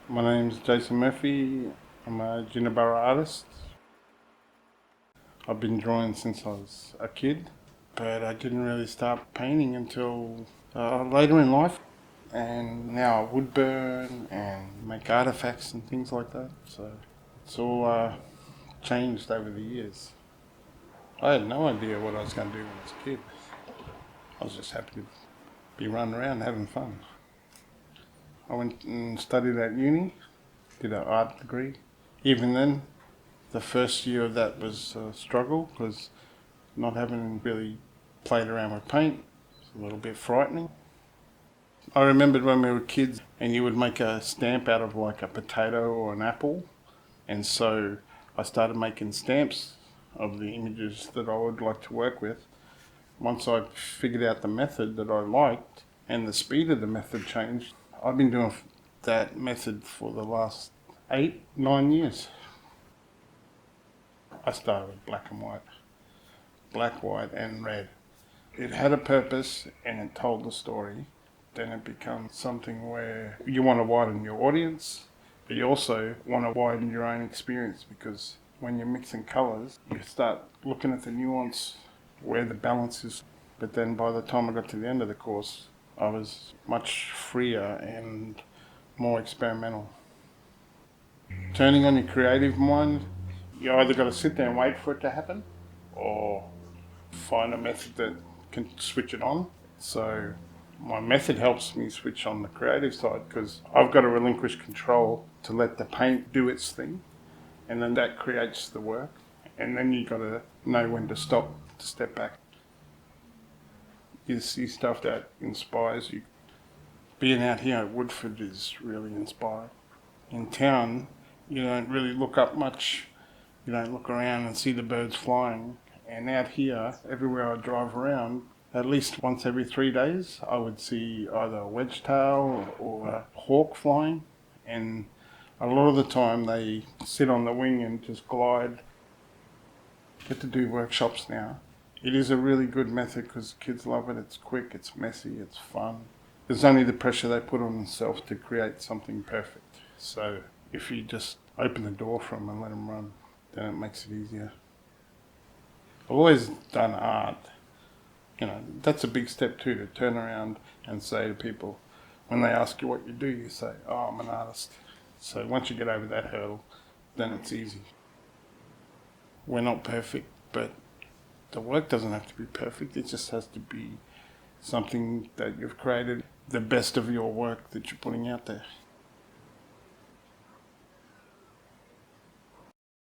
My name's Jason Murphy. I'm a Jinibara artist. I've been drawing since I was a kid, but I didn't really start painting until later in life. And now I wood burn and make artifacts and things like that. So it's all changed over the years. I had no idea what I was going to do when I was a kid. I was just happy to be running around having fun. I went and studied at uni, did an art degree. Even then, the first year of that was a struggle because not having really played around with paint was a little bit frightening. I remembered when we were kids and you would make a stamp out of like a potato or an apple, and so I started making stamps of the images that I would like to work with. Once I figured out the method that I liked and the speed of the method changed, I've been doing that method for the last 8, 9 years. I started with black and white, black, white, and red. It had a purpose and it told the story. Then it becomes something where you want to widen your audience, but you also want to widen your own experience because when you're mixing colours, you start looking at the nuance, where the balance is. But then by the time I got to the end of the course, I was much freer and more experimental. Turning on your creative mind, you either got to sit there and wait for it to happen or find a method that can switch it on. So my method helps me switch on the creative side because I've got to relinquish control to let the paint do its thing, and then that creates the work, and then you got to know when to stop, to step back. You see stuff that inspires you. Being out here at Woodford is really inspiring. In town, you don't really look up much. You don't look around and see the birds flying. And out here, everywhere I drive around, at least once every 3 days, I would see either a wedgetail or a hawk flying. And a lot of the time they sit on the wing and just glide. Get to do workshops now. It is a really good method because kids love it. It's quick, it's messy, it's fun. There's only the pressure they put on themselves to create something perfect. So if you just open the door for them and let them run, then it makes it easier. I've always done art. That's a big step too, to turn around and say to people, when they ask you what you do, you say, oh, I'm an artist. So once you get over that hurdle, then it's easy. We're not perfect, but the work doesn't have to be perfect. It just has to be something that you've created, the best of your work that you're putting out there.